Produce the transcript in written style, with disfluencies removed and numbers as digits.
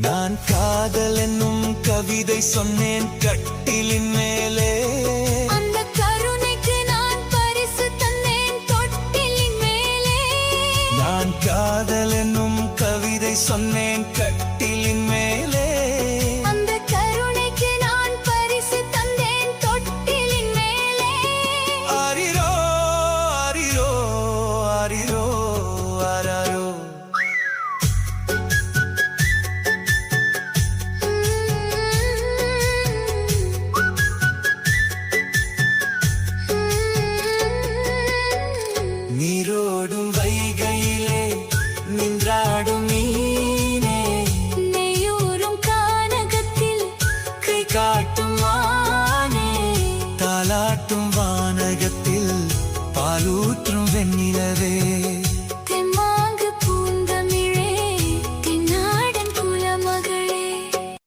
நான் காதல் என்னும் கவிதை சொன்னேன் கட்டிலின் மேலே. அந்த கருணைக்கு நான் பரிசு தந்தேன் தொட்டிலின் மேலே. நான் காதல் என்னும் கவிதை சொன்னேன்